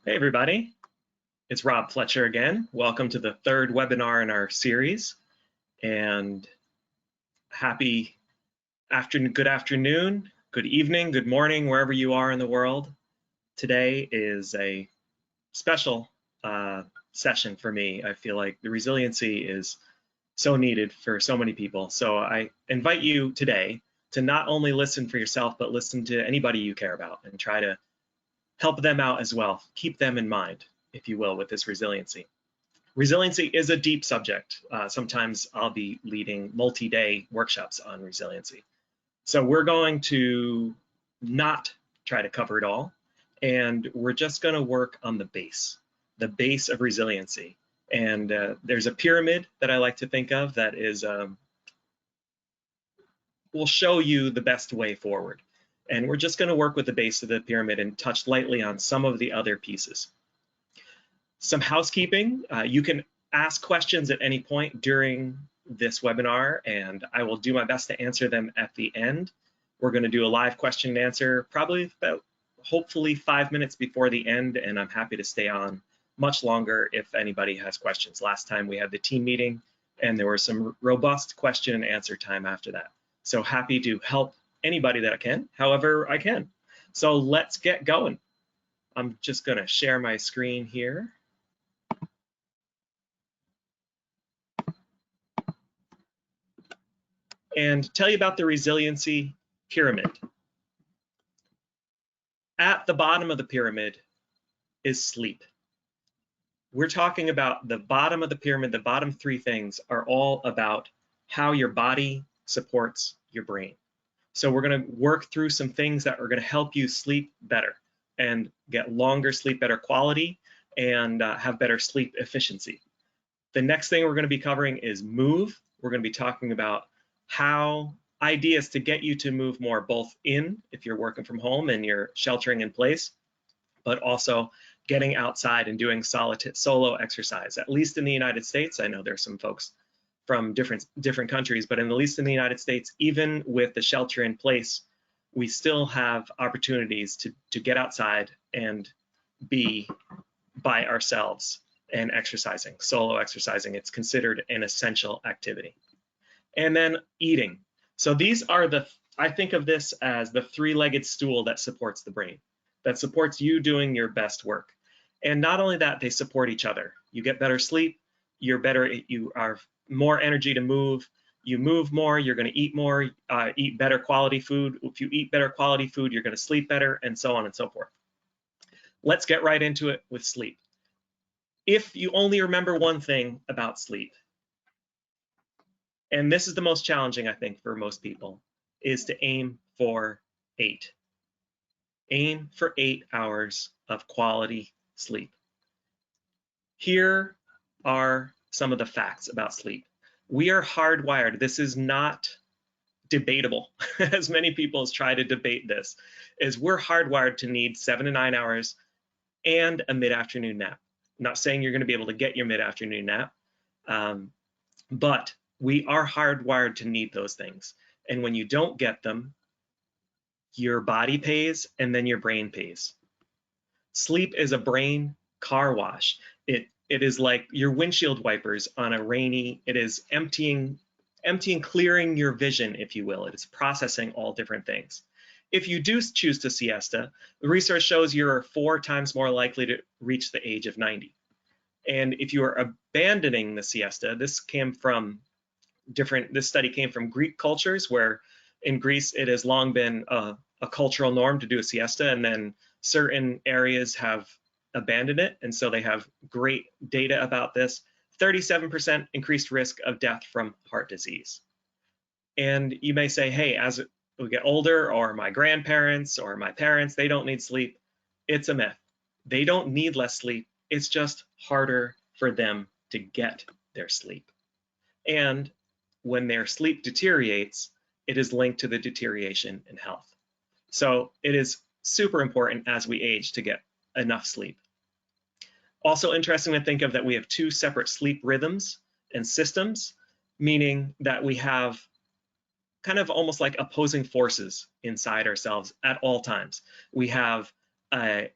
Hey everybody, it's Rob Fletcher again. Welcome to the third webinar in our series, and happy good afternoon, good evening, good morning, wherever you are in the world. Today is a special session for me. I feel like the resiliency is so needed for so many people. So I invite you today to not only listen for yourself, but listen to anybody you care about and try to help them out as well. Keep them in mind, if you will, with this resiliency. Resiliency is a deep subject. Sometimes I'll be leading multi-day workshops on resiliency. So we're going to not try to cover it all, and we're just going to work on the base of resiliency. And there's a pyramid that I like to think of that is will show you the best way forward. And we're just going to work with the base of the pyramid and touch lightly on some of the other pieces. Some housekeeping. You can ask questions at any point during this webinar, and I will do my best to answer them at the end. We're going to do a live question and answer probably about, hopefully 5 minutes before the end, and I'm happy to stay on much longer if anybody has questions. Last time we had the team meeting, and there was some robust question and answer time after that. So happy to help anybody that I can, however I can. So let's get going. I'm just going to share my screen here. And tell you about the resiliency pyramid. At the bottom of the pyramid is sleep. We're talking about the bottom of the pyramid. The bottom three things are all about how your body supports your brain. So we're going to work through some things that are going to help you sleep better and get longer sleep, better quality, and have better sleep efficiency. The next thing we're going to be covering is move. We're going to be talking about how ideas to get you to move more, both in, if you're working from home and you're sheltering in place, but also getting outside and doing solo exercise. At least in the United States, I know there's some folks from different countries, but at least in the United States, even with the shelter in place, we still have opportunities to get outside and be by ourselves and exercising, solo exercising. It's considered an essential activity. And then eating. So these are I think of this as the three-legged stool that supports the brain, that supports you doing your best work. And not only that, they support each other. You get better sleep, you are more energy to move, you move more, you're going to eat more, eat better quality food. If you eat better quality food, you're going to sleep better, and so on and so forth. Let's get right into it with sleep. If you only remember one thing about sleep, and this is the most challenging, I think, for most people, is to aim for 8. Aim for 8 hours of quality sleep. Here are some of the facts about sleep. We are hardwired. This is not debatable, as many people try to debate this, is we're hardwired to need 7 to 9 hours and a mid-afternoon nap. I'm not saying you're going to be able to get your mid-afternoon nap, but we are hardwired to need those things. And when you don't get them, your body pays and then your brain pays. Sleep is a brain car wash. It is like your windshield wipers on a rainy, it is emptying, clearing your vision, if you will. It is processing all different things. If you do choose to siesta, the research shows you're 4 times more likely to reach the age of 90. And if you are abandoning the siesta, this study came from Greek cultures, where in Greece it has long been a cultural norm to do a siesta, and then certain areas have abandoned it, and so they have great data about this. 37% increased risk of death from heart disease. And you may say, hey, as we get older, or my grandparents or my parents, they don't need sleep. It's a myth. They don't need less sleep. It's just harder for them to get their sleep. And when their sleep deteriorates, it is linked to the deterioration in health. So it is super important as we age to get enough sleep. Also interesting to think of that we have 2 separate sleep rhythms and systems, meaning that we have kind of almost like opposing forces inside ourselves at all times. We have a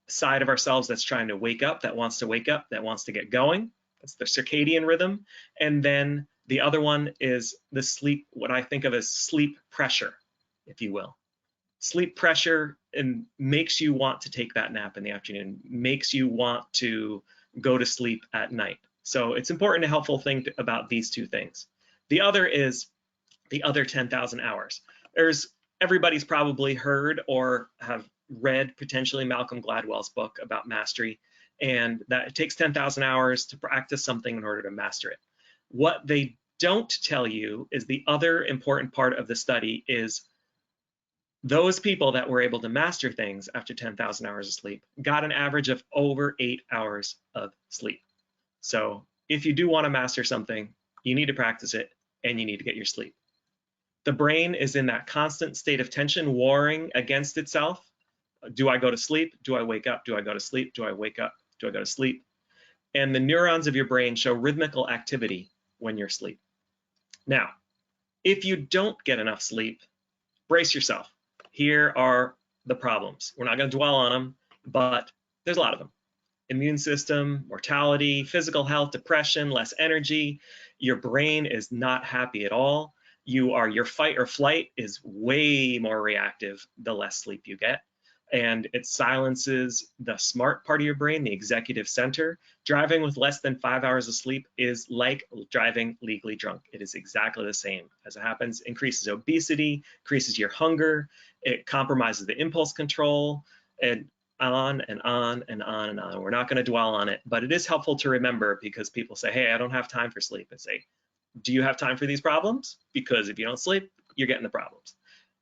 side of ourselves that's trying to wake up, that wants to wake up, that wants to get going. That's the circadian rhythm. And then the other one is the sleep, what I think of as sleep pressure, if you will. Sleep pressure and makes you want to take that nap in the afternoon, makes you want to go to sleep at night. So it's important and helpful thing about these two things. The other is the other 10,000 hours. Everybody's probably heard or have read potentially Malcolm Gladwell's book about mastery, and that it takes 10,000 hours to practice something in order to master it. What they don't tell you is the other important part of the study is those people that were able to master things after 10,000 hours of sleep got an average of over 8 hours of sleep. So if you do want to master something, you need to practice it and you need to get your sleep. The brain is in that constant state of tension, warring against itself. Do I go to sleep? Do I wake up? Do I go to sleep? Do I wake up? Do I go to sleep? And the neurons of your brain show rhythmical activity when you're asleep. Now, if you don't get enough sleep, brace yourself. Here are the problems. We're not going to dwell on them, but there's a lot of them. Immune system, mortality, physical health, depression, less energy. Your brain is not happy at all. Your fight or flight is way more reactive the less sleep you get. And it silences the smart part of your brain, the executive center. Driving with less than 5 hours of sleep is like driving legally drunk. It is exactly the same as it happens. Increases obesity, increases your hunger, it compromises the impulse control, and on and on and on and on. We're not going to dwell on it, but it is helpful to remember because people say, hey, I don't have time for sleep. I say, do you have time for these problems? Because if you don't sleep, you're getting the problems.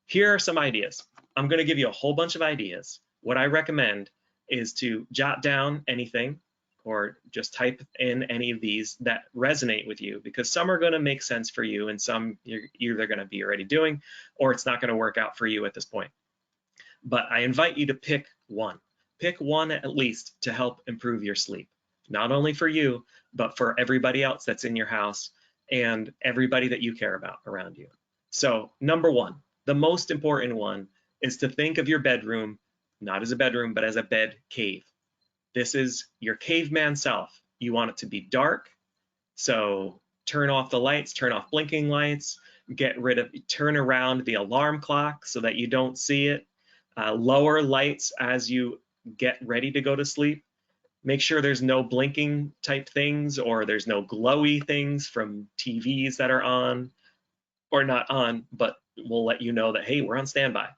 Here are some ideas. I'm going to give you a whole bunch of ideas. What I recommend is to jot down anything or just type in any of these that resonate with you, because some are going to make sense for you and some you're either going to be already doing or it's not going to work out for you at this point. But I invite you to pick one. Pick one at least to help improve your sleep, not only for you, but for everybody else that's in your house and everybody that you care about around you. So number one, the most important one is to think of your bedroom, not as a bedroom, but as a bed cave. This is your caveman self. You want it to be dark, so turn off the lights, turn off blinking lights, turn around the alarm clock so that you don't see it, lower lights as you get ready to go to sleep. Make sure there's no blinking type things or there's no glowy things from TVs that are on or not on, but will let you know that, hey, we're on standby.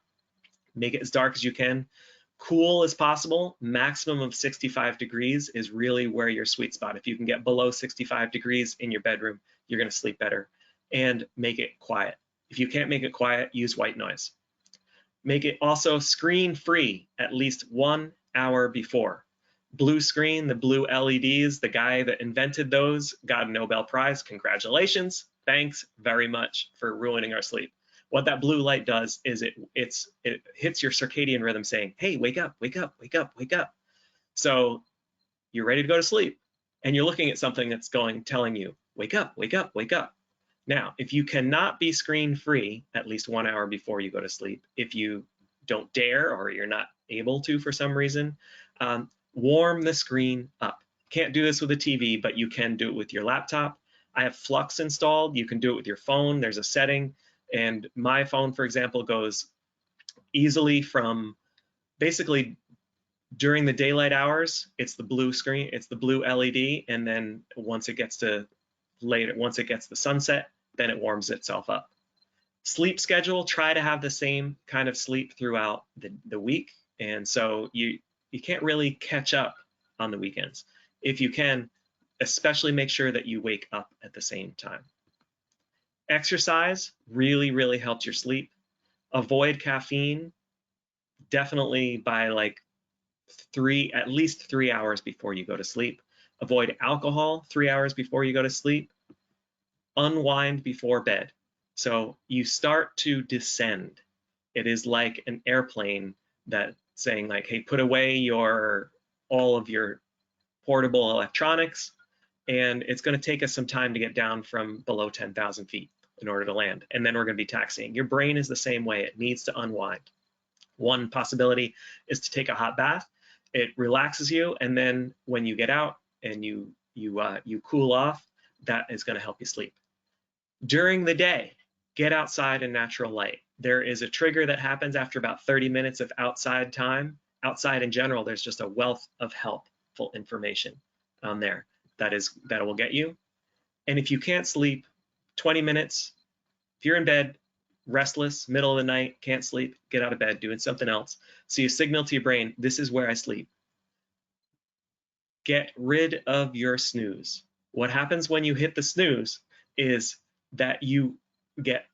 Make it as dark as you can. Cool as possible. Maximum of 65 degrees is really where your sweet spot. If you can get below 65 degrees in your bedroom, you're going to sleep better. And make it quiet. If you can't make it quiet, use white noise. Make it also screen free at least 1 hour before. Blue screen, the blue LEDs, the guy that invented those got a Nobel Prize. Congratulations. Thanks very much for ruining our sleep. What that blue light does is it hits your circadian rhythm saying, hey, wake up, wake up, wake up, wake up. So you're ready to go to sleep and you're looking at something that's telling you, wake up, wake up, wake up. Now, if you cannot be screen free at least 1 hour before you go to sleep, if you don't dare or you're not able to for some reason, warm the screen up. Can't do this with a TV, but you can do it with your laptop. I have Flux installed. You can do it with your phone. There's a setting. And my phone, for example, goes easily from basically during the daylight hours, it's the blue screen, it's the blue LED. And then once it gets to the sunset, then it warms itself up. Sleep schedule, try to have the same kind of sleep throughout the week. And so you can't really catch up on the weekends. If you can, especially make sure that you wake up at the same time. Exercise really, really helps your sleep. Avoid caffeine, definitely by like at least 3 hours before you go to sleep. Avoid alcohol 3 hours before you go to sleep. Unwind before bed. So you start to descend. It is like an airplane that saying like, hey, put away all of your portable electronics, and it's going to take us some time to get down from below 10,000 feet in order to land, and then we're going to be taxiing. Your brain is the same way. It needs to unwind. One possibility is to take a hot bath. It relaxes you, and then when you get out and you cool off, that is going to help you sleep. During the day, get outside in natural light. There is a trigger that happens after about 30 minutes of outside time. Outside in general, there's just a wealth of helpful information on there that will get you. And if you can't sleep, 20 minutes, if you're in bed, restless, middle of the night, can't sleep, get out of bed, doing something else. So you signal to your brain, this is where I sleep. Get rid of your snooze. What happens when you hit the snooze is that you get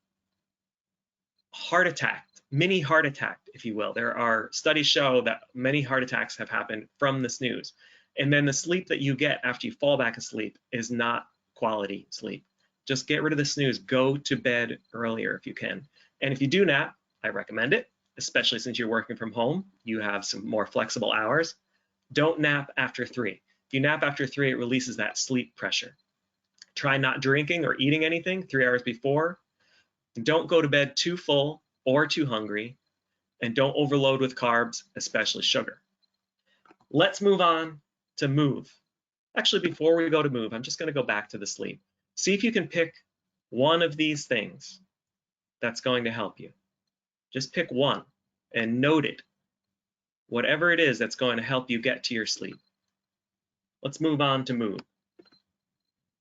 heart attacked, mini heart attack, if you will. There are studies show that many heart attacks have happened from the snooze. And then the sleep that you get after you fall back asleep is not quality sleep. Just get rid of the snooze. Go to bed earlier if you can. And if you do nap, I recommend it, especially since you're working from home. You have some more flexible hours. Don't nap after 3. If you nap after 3, it releases that sleep pressure. Try not drinking or eating anything 3 hours before. Don't go to bed too full or too hungry. And don't overload with carbs, especially sugar. Let's move on to move. Actually, before we go to move, I'm just going to go back to the sleep. See if you can pick one of these things that's going to help you. Just pick one and note it. Whatever it is that's going to help you get to your sleep. Let's move on to move.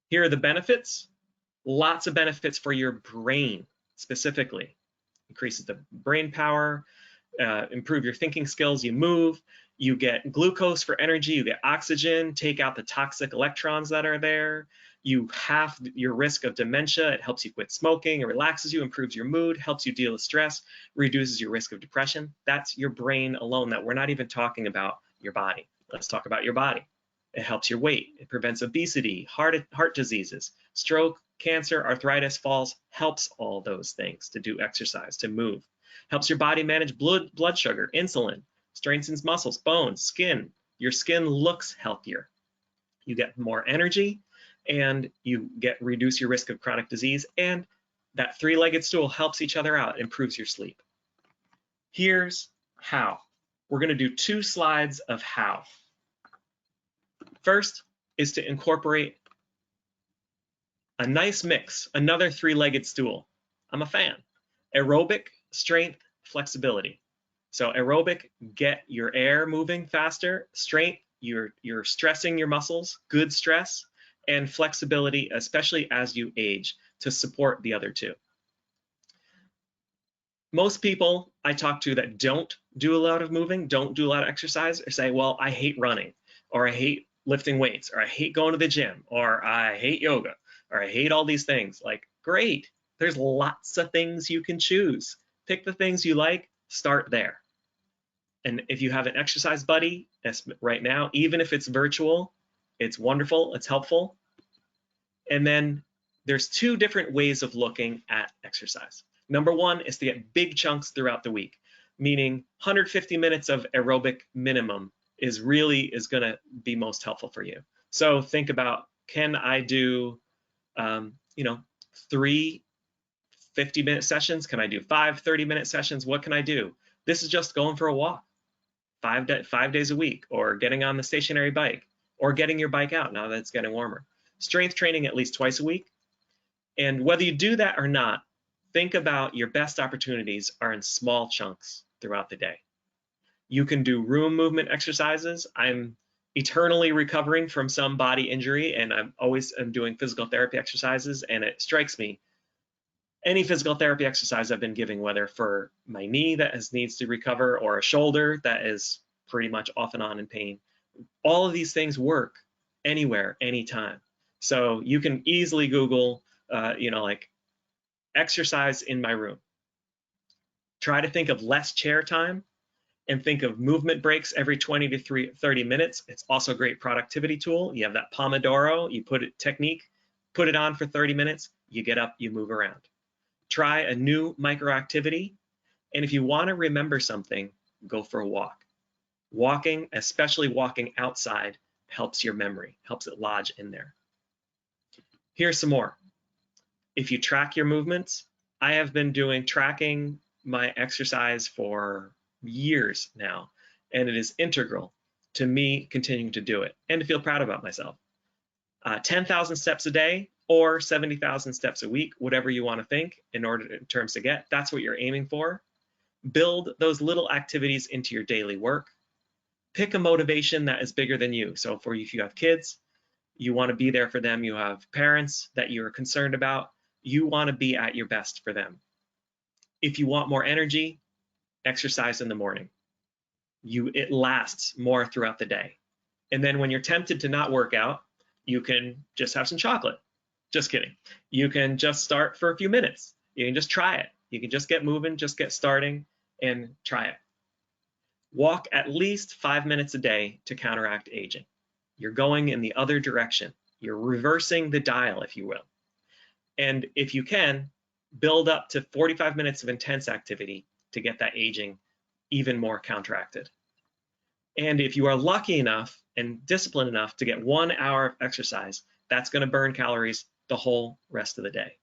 Here are the benefits. Lots of benefits for your brain specifically. Increases the brain power, improve your thinking skills. You move, you get glucose for energy, you get oxygen, take out the toxic electrons that are there. You halve your risk of dementia. It helps you quit smoking. It relaxes you, improves your mood, helps you deal with stress, reduces your risk of depression. That's your brain alone. That we're not even talking about your body. Let's talk about your body. It helps your weight. It prevents obesity, heart diseases, stroke, cancer, arthritis, falls. Helps all those things to do exercise, to move. Helps your body manage blood sugar, insulin, strengthens muscles, bones, skin. Your skin looks healthier. You get more energy, and you reduce your risk of chronic disease, and that 3-legged stool helps each other out, improves your sleep. Here's how. We're going to do 2 slides of how. First is to incorporate a nice mix, another 3-legged stool. I'm a fan. Aerobic, strength, flexibility. So aerobic, get your air moving faster. Strength, you're stressing your muscles, good stress. And flexibility, especially as you age, to support the other 2. Most people I talk to that don't do a lot of moving, don't do a lot of exercise, or say, well, I hate running, or I hate lifting weights, or I hate going to the gym, or I hate yoga, or I hate all these things. Like, great, there's lots of things you can choose. Pick the things you like, start there. And if you have an exercise buddy right now, even if it's virtual, it's wonderful, it's helpful. And then there's 2 different ways of looking at exercise. Number 1 is to get big chunks throughout the week, meaning 150 minutes of aerobic minimum is going to be most helpful for you. So think about, can I do 3 50-minute sessions? Can I do 5 30-minute sessions? What can I do? This is just going for a walk 5 days a week, or getting on the stationary bike, or getting your bike out now that it's getting warmer. Strength training at least twice a week. And whether you do that or not, think about your best opportunities are in small chunks throughout the day. You can do room movement exercises. I'm eternally recovering from some body injury, and I'm doing physical therapy exercises, and it strikes me, any physical therapy exercise I've been giving, whether for my knee that needs to recover, or a shoulder that is pretty much off and on in pain, all of these things work anywhere, anytime. So you can easily Google, like exercise in my room. Try to think of less chair time, and think of movement breaks every 20 to 30 minutes. It's also a great productivity tool. You have that Pomodoro, you put it on for 30 minutes, you get up, you move around. Try a new micro activity. And if you want to remember something, go for a walk. Walking, especially walking outside, helps your memory, helps it lodge in there. Here's some more. If you track your movements, I have been tracking my exercise for years now, and it is integral to me continuing to do it and to feel proud about myself. 10,000 steps a day or 70,000 steps a week, whatever you want to think in terms to get, that's what you're aiming for. Build those little activities into your daily work. Pick a motivation that is bigger than you. So for you, if you have kids, you want to be there for them. You have parents that you're concerned about. You want to be at your best for them. If you want more energy, exercise in the morning. It lasts more throughout the day. And then when you're tempted to not work out, you can just have some chocolate. Just kidding. You can just start for a few minutes. You can just try it. You can just get moving, just get starting and try it. Walk at least 5 minutes a day to counteract aging. You're going in the other direction. You're reversing the dial, if you will. And if you can, build up to 45 minutes of intense activity to get that aging even more counteracted. And if you are lucky enough and disciplined enough to get 1 hour of exercise, that's going to burn calories the whole rest of the day.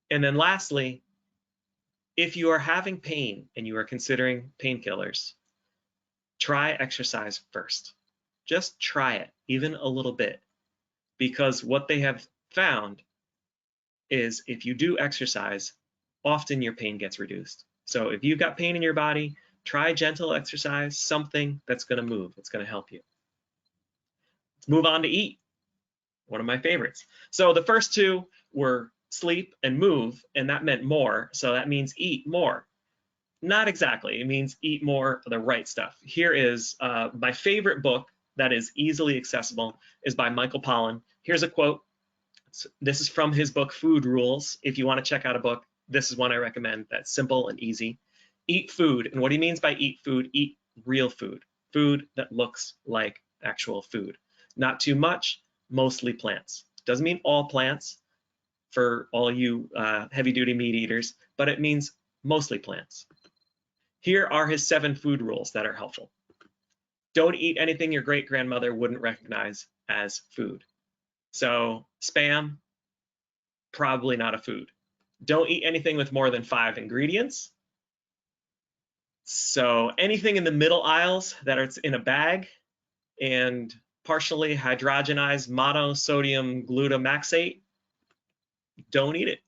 And then lastly, if you are having pain and you are considering painkillers, try exercise first. Just try it, even a little bit, because what they have found is if you do exercise, often your pain gets reduced. So if you've got pain in your body, try gentle exercise, something that's going to move, it's going to help you. Let's move on to eat, one of my favorites. So the first two were sleep and move, and that meant more. So that means eat more. Not exactly. It means eat more of the right stuff. Here is my favorite book that is easily accessible is by Michael Pollan. Here's a quote. This is from his book, Food Rules. If you want to check out a book, this is one I recommend that's simple and easy. Eat food. And what he means by eat food, eat real food. Food that looks like actual food. Not too much, mostly plants. Doesn't mean all plants for all you heavy-duty meat eaters, but it means mostly plants. Here are his 7 food rules that are helpful. Don't eat anything your great-grandmother wouldn't recognize as food. So Spam, probably not a food. Don't eat anything with more than 5 ingredients. So anything in the middle aisles that are in a bag and partially hydrogenized monosodium glutamaxate, don't eat it.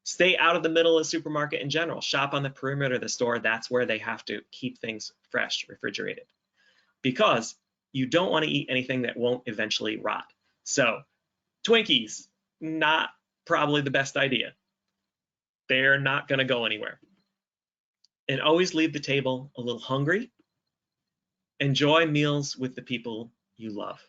Stay out of the middle of the supermarket in general. Shop on the perimeter of the store. That's where they have to keep things fresh, refrigerated, because you don't want to eat anything that won't eventually rot. So Twinkies, not probably the best idea. They're not going to go anywhere. And always leave the table a little hungry. Enjoy meals with the people you love.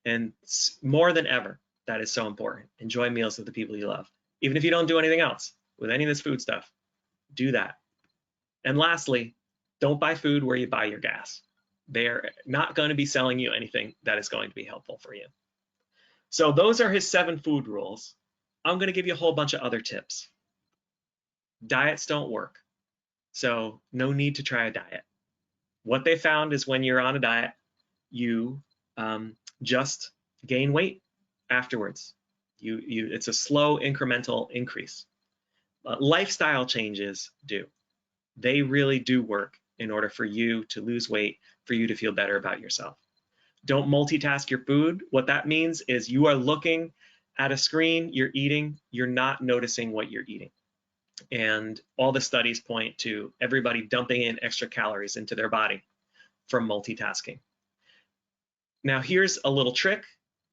And more than ever, that is so important. Enjoy meals with the people you love. Even if you don't do anything else with any of this food stuff, do that. And lastly, don't buy food where you buy your gas. They're not going to be selling you anything that is going to be helpful for you. So those are his 7 food rules. I'm going to give you a whole bunch of other tips. Diets don't work, so no need to try a diet. What they found is when you're on a diet, you just gain weight afterwards. It's a slow incremental increase. Lifestyle changes do. They really do work in order for you to lose weight, for you to feel better about yourself. Don't multitask your food. What that means is you are looking at a screen, you're eating, you're not noticing what you're eating. And all the studies point to everybody dumping in extra calories into their body from multitasking. Now here's a little trick.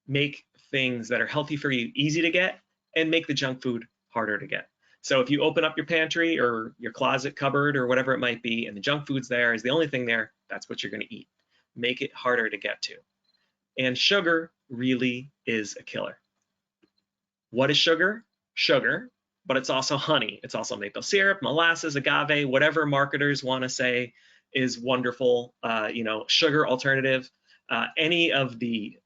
Make things that are healthy for you easy to get, and make the junk food harder to get. So if you open up your pantry or your closet cupboard or whatever it might be, and the junk food's there, is the only thing there, that's what you're going to eat. Make it harder to get to. And sugar really is a killer. What is sugar? Sugar, but it's also honey. It's also maple syrup, molasses, agave, whatever marketers want to say is wonderful, sugar alternative. Any of the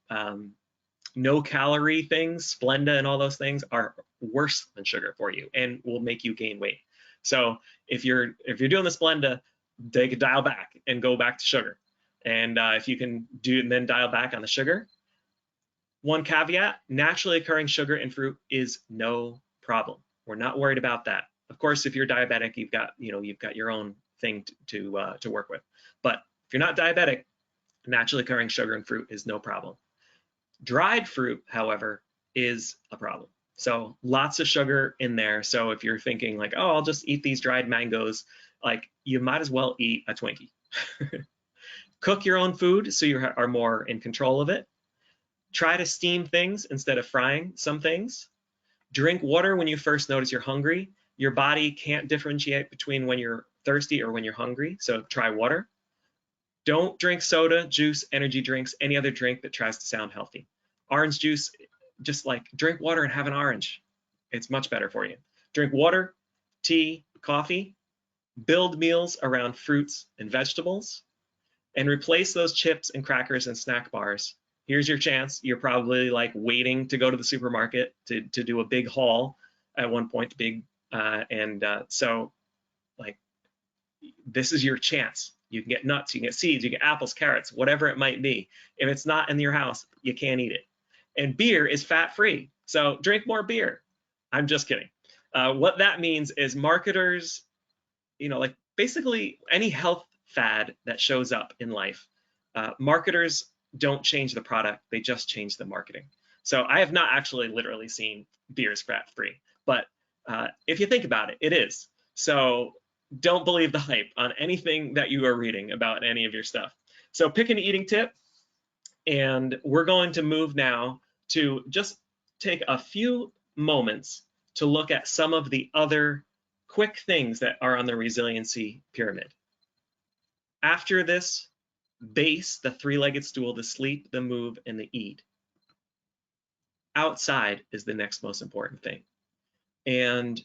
no calorie things, Splenda and all those things are worse than sugar for you and will make you gain weight. So if you're doing the Splenda, take a dial back and go back to sugar. And if you can do and then dial back on the sugar. One caveat, naturally occurring sugar in fruit is no problem. We're not worried about that. Of course, if you're diabetic, you've got your own thing to work with. But if you're not diabetic, naturally occurring sugar in fruit is no problem. Dried fruit, however, is a problem. So lots of sugar in there. So if you're thinking like, oh, I'll just eat these dried mangoes, like you might as well eat a Twinkie. Cook your own food so you are more in control of it. Try to steam things instead of frying some things. Drink water when you first notice you're hungry. Your body can't differentiate between when you're thirsty or when you're hungry, so try water. Don't drink soda, juice, energy drinks, any other drink that tries to sound healthy. Orange juice, just like drink water and have an orange. It's much better for you. Drink water, tea, coffee. Build meals around fruits and vegetables, and replace those chips and crackers and snack bars. Here's your chance. You're probably like waiting to go to the supermarket to do a big haul at one point, so like this is your chance. You can get nuts, you can get seeds, you get apples, carrots, whatever it might be. If it's not in your house, you can't eat it. And beer is fat-free, so drink more beer. I'm just kidding. What that means is marketers, like basically any health fad that shows up in life, marketers don't change the product, they just change the marketing. So I have not actually literally seen beer is fat-free, but if you think about it, it is. So don't believe the hype on anything that you are reading about any of your stuff. So pick an eating tip, and we're going to move now to just take a few moments to look at some of the other quick things that are on the resiliency pyramid. After this base, the three-legged stool, the sleep, the move, and the eat, outside is the next most important thing. And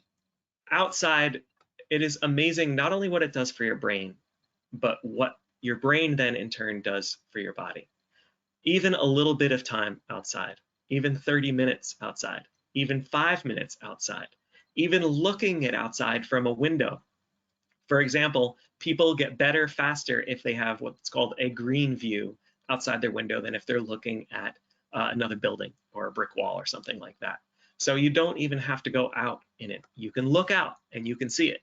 outside, it is amazing not only what it does for your brain, but what your brain then in turn does for your body. Even a little bit of time outside, even 30 minutes outside, even 5 minutes outside, even looking at outside from a window. For example, people get better faster if they have what's called a green view outside their window than if they're looking at another building or a brick wall or something like that. So you don't even have to go out in it. You can look out and you can see it.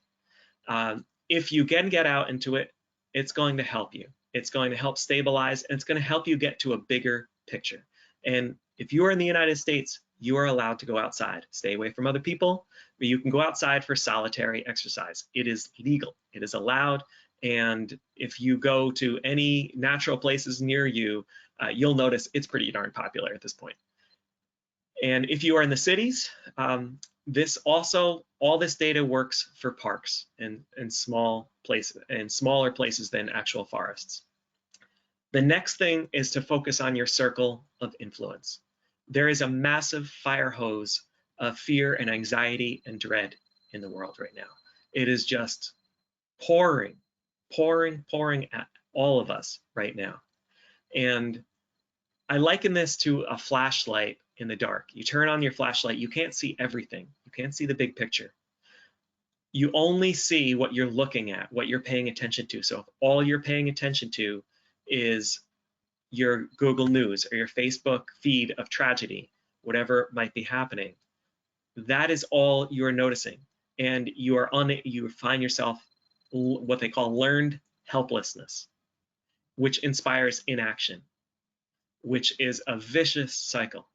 If you can get out into it, it's going to help you. It's going to help stabilize, and it's going to help you get to a bigger picture. And if you are in the United States, you are allowed to go outside. Stay away from other people, but you can go outside for solitary exercise. It is legal, it is allowed, and if you go to any natural places near you, you'll notice it's pretty darn popular at this point. And if you are in the cities, all this data works for parks and small places and smaller places than actual forests. The next thing is to focus on your circle of influence. There is a massive fire hose of fear and anxiety and dread in the world right now. It is just pouring at all of us right now. And I liken this to a flashlight in the dark. You turn on your flashlight, you can't see everything. You can't see the big picture. You only see what you're looking at, what you're paying attention to. So if all you're paying attention to is your Google News or your Facebook feed of tragedy, whatever might be happening, that is all you're noticing. And you find yourself what they call learned helplessness, which inspires inaction, which is a vicious cycle.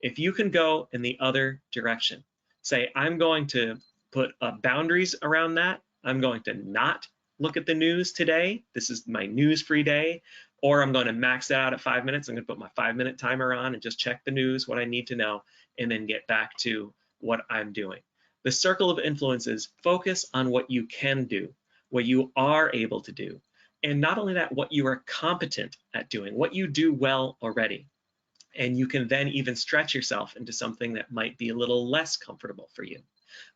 If you can go in the other direction, say, I'm going to put boundaries around that. I'm going to not look at the news today. This is my news-free day. Or I'm going to max that out at 5 minutes. I'm going to put my 5-minute timer on and just check the news, what I need to know, and then get back to what I'm doing. The circle of influence is focus on what you can do, what you are able to do. And not only that, what you are competent at doing, what you do well already. And you can then even stretch yourself into something that might be a little less comfortable for you.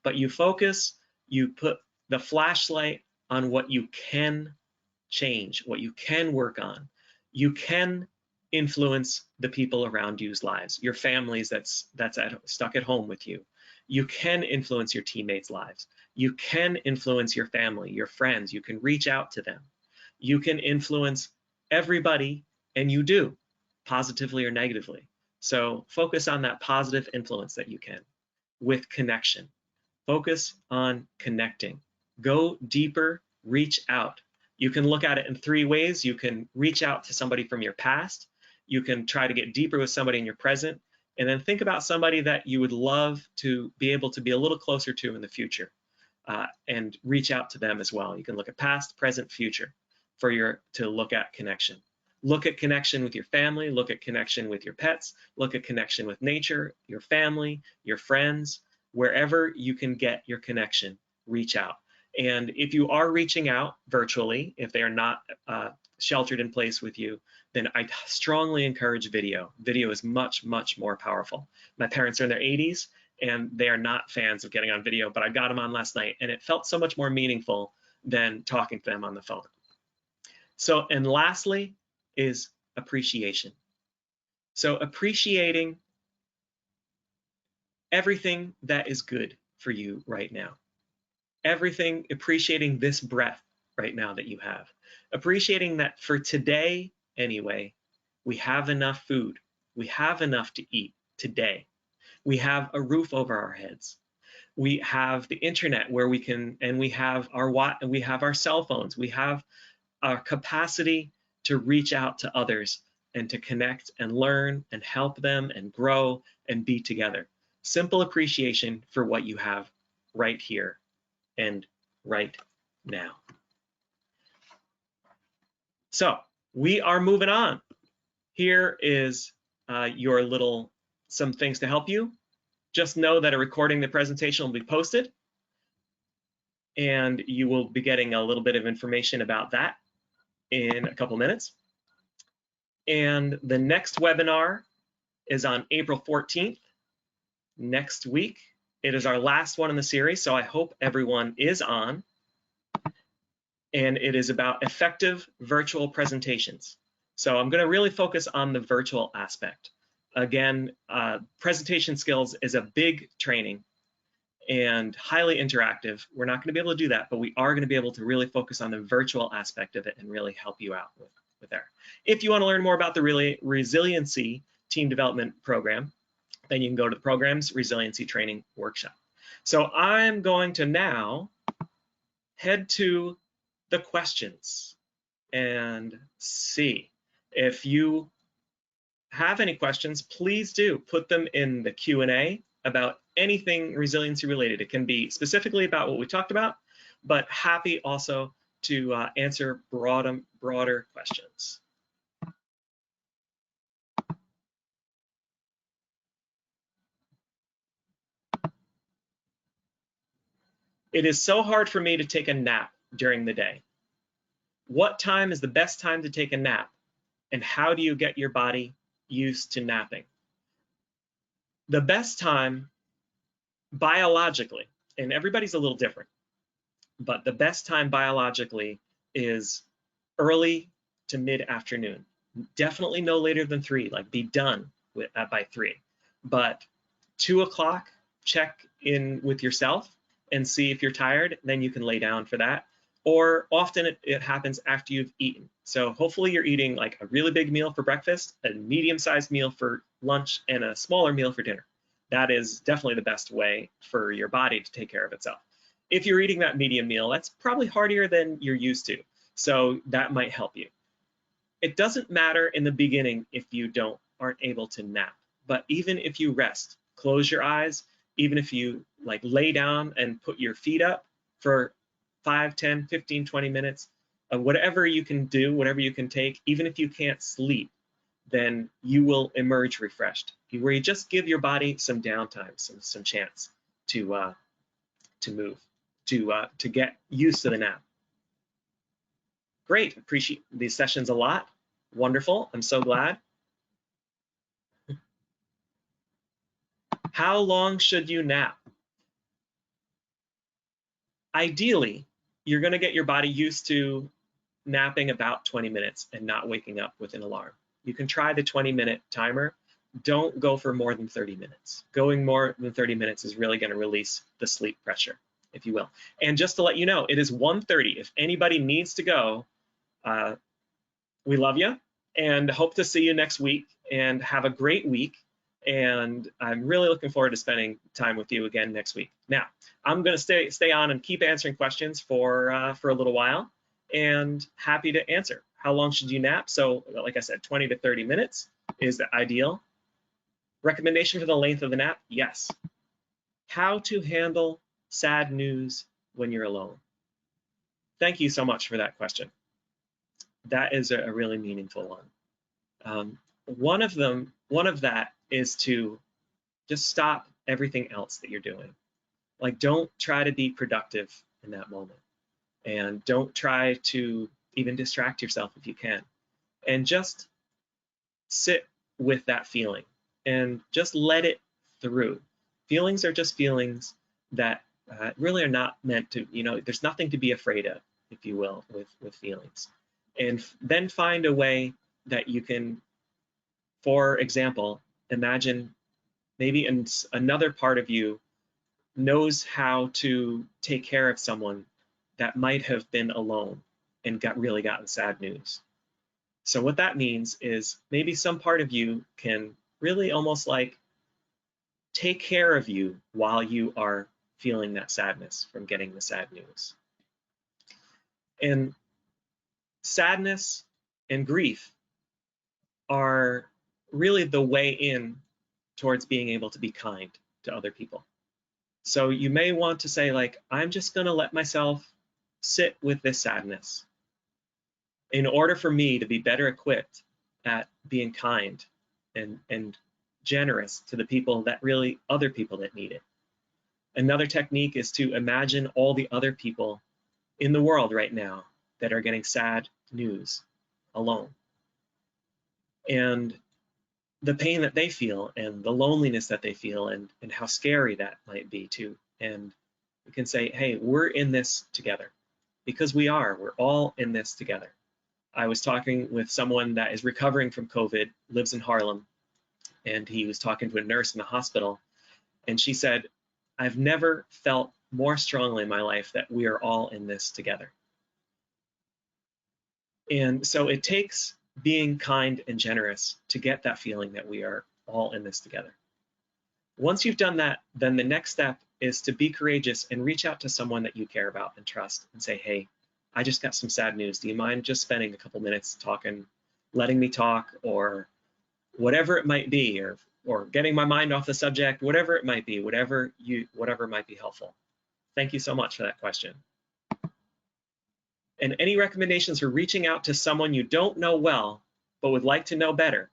But you focus, you put the flashlight on what you can change, what you can work on. You can influence the people around you's lives, your families that's stuck at home with you. You can influence your teammates' lives. You can influence your family, your friends. You can reach out to them. You can influence everybody, and you do, positively or negatively. So focus on that positive influence that you can with connection. Focus on connecting. Go deeper, reach out. You can look at it in 3 ways. You can reach out to somebody from your past. You can try to get deeper with somebody in your present. And then think about somebody that you would love to be able to be a little closer to in the future, and reach out to them as well. You can look at past, present, future to look at connection. Look at connection with your family, look at connection with your pets, look at connection with nature, your family, your friends, wherever you can get your connection, reach out. And if you are reaching out virtually, if they are not sheltered in place with you, then I strongly encourage video. Video is much, much more powerful. My parents are in their 80s and they are not fans of getting on video, but I got them on last night and it felt so much more meaningful than talking to them on the phone. So, and lastly is appreciation. So appreciating everything that is good for you right now. Everything, appreciating this breath right now that you have. Appreciating that for today, anyway, we have enough food. We have enough to eat today. We have a roof over our heads. We have the internet where we can, and we have our cell phones. We have our capacity to reach out to others and to connect and learn and help them and grow and be together. Simple appreciation for what you have right here and right now. So we are moving on. Here is some things to help you. Just know that a recording of the presentation will be posted, and you will be getting a little bit of information about that in a couple minutes. And the next webinar is on April 14th, next week. It is our last one in the series, so I hope everyone is on. And it is about effective virtual presentations. So I'm going to really focus on the virtual aspect. Again, presentation skills is a big training and highly interactive. We're not going to be able to do that, but we are going to be able to really focus on the virtual aspect of it and really help you out with there. If you want to learn more about the Resiliency Team Development Program, then you can go to the program's Resiliency Training Workshop. So I'm going to now head to the questions and see. If you have any questions, please do put them in the Q&A about anything resiliency related. It can be specifically about what we talked about, but happy also to answer broader questions. It is so hard for me to take a nap during the day. What time is the best time to take a nap? And how do you get your body used to napping? The best time biologically, and everybody's a little different, but the best time biologically is early to mid-afternoon. Definitely no later than 3, like be done by 3. But 2 o'clock, check in with yourself and see if you're tired, then you can lay down for that. Or often it happens after you've eaten. So hopefully you're eating like a really big meal for breakfast, a medium-sized meal for lunch, and a smaller meal for dinner. That is definitely the best way for your body to take care of itself. If you're eating that medium meal, that's probably harder than you're used to. So that might help you. It doesn't matter in the beginning if you aren't able to nap, but even if you rest, close your eyes, even if you like lay down and put your feet up for 5, 10, 15, 20 minutes, whatever you can do, whatever you can take, even if you can't sleep, then you will emerge refreshed, where you just give your body some downtime, some chance to move, to get used to the nap. Great, appreciate these sessions a lot. Wonderful, I'm so glad. How long should you nap? Ideally, you're going to get your body used to napping about 20 minutes and not waking up with an alarm. You can try the 20-minute timer. Don't go for more than 30 minutes. Going more than 30 minutes is really going to release the sleep pressure, if you will. And just to let you know, it is 1:30. If anybody needs to go, we love you and hope to see you next week, and have a great week. And I'm really looking forward to spending time with you again next week. Now, I'm going to stay on and keep answering questions for a little while, and happy to answer. How long should you nap? So, like I said, 20 to 30 minutes is the ideal. Recommendation for the length of the nap? Yes. How to handle sad news when you're alone? Thank you so much for that question. That is a really meaningful one. One of that is to just stop everything else that you're doing. Like, don't try to be productive in that moment, and don't try to even distract yourself if you can, and just sit with that feeling and just let it through. Feelings are just feelings that really are not meant to, there's nothing to be afraid of, if you will, with feelings. And then find a way that you can, for example, imagine maybe another part of you knows how to take care of someone that might have been alone and really gotten sad news. So what that means is maybe some part of you can really almost like take care of you while you are feeling that sadness from getting the sad news. And sadness and grief are really the way in towards being able to be kind to other people. So you may want to say, like, I'm just going to let myself sit with this sadness in order for me to be better equipped at being kind and generous to the people that really, other people that need it. Another technique is to imagine all the other people in the world right now that are getting sad news alone, and the pain that they feel and the loneliness that they feel, and how scary that might be too. And we can say, hey, we're in this together, because we're all in this together. I was talking with someone that is recovering from COVID, lives in Harlem, and he was talking to a nurse in the hospital, and she said, I've never felt more strongly in my life that we are all in this together. And so it takes being kind and generous to get that feeling that we are all in this together. Once you've done that, then the next step is to be courageous and reach out to someone that you care about and trust and say, hey, I just got some sad news. Do you mind just spending a couple minutes talking, letting me talk, or whatever it might be, or getting my mind off the subject, whatever it might be, whatever might be helpful. Thank you so much for that question. And any recommendations for reaching out to someone you don't know well, but would like to know better,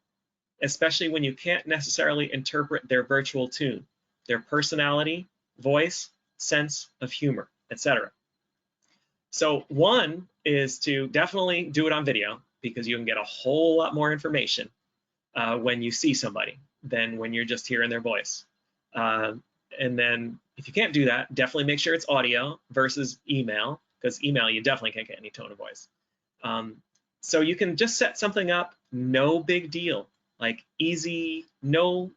especially when you can't necessarily interpret their virtual tune, their personality, voice, sense of humor, etc. So one is to definitely do it on video, because you can get a whole lot more information when you see somebody than when you're just hearing their voice. And then if you can't do that, definitely make sure it's audio versus email, because email you definitely can't get any tone of voice. So you can just set something up, no big deal, like easy, no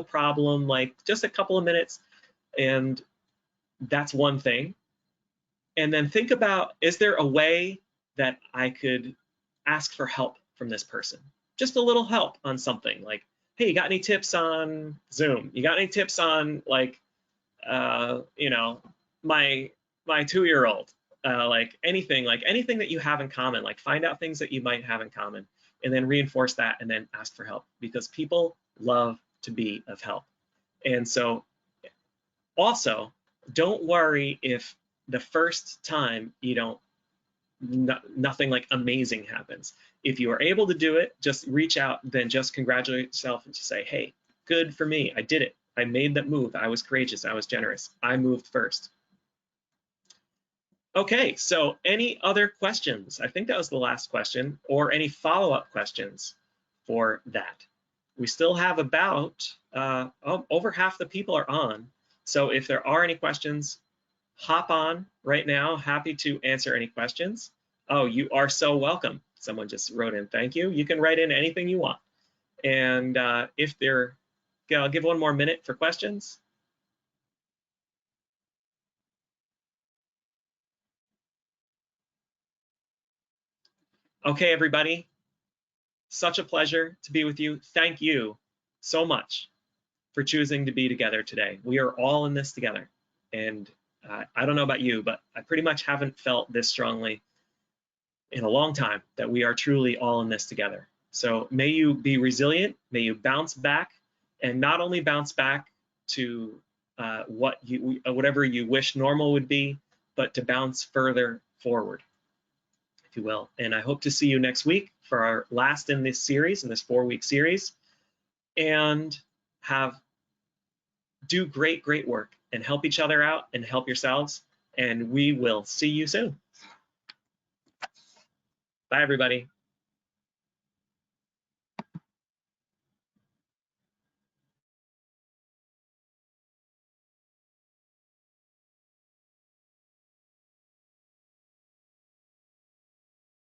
problem, like just a couple of minutes, and that's one thing. And then think about, is there a way that I could ask for help from this person? Just a little help on something, like, hey, you got any tips on Zoom? You got any tips on, like, my 2-year-old? Like anything that you have in common, like find out things that you might have in common, and then reinforce that, and then ask for help, because people love to be of help. And so also, don't worry if the first time nothing like amazing happens. If you are able to do it, just reach out, then just congratulate yourself and just say, hey, good for me, I did it. I made that move. I was courageous. I was generous. I moved first. Okay, so any other questions? I think that was the last question, or any follow-up questions for that. We still have about, over half the people are on. So if there are any questions, hop on right now. Happy to answer any questions. Oh, you are so welcome. Someone just wrote in, thank you. You can write in anything you want. And I'll give one more minute for questions. Okay, everybody. Such a pleasure to be with you. Thank you so much. for choosing to be together today. We are all in this together. And I don't know about you, but I pretty much haven't felt this strongly in a long time, that we are truly all in this together. So may you be resilient, may you bounce back, and not only bounce back to whatever you wish normal would be, but to bounce further forward, if you will. And I hope to see you next week for our last in this series, in this 4-week series, and do great work and help each other out and help yourselves. And we will see you soon. Bye, everybody.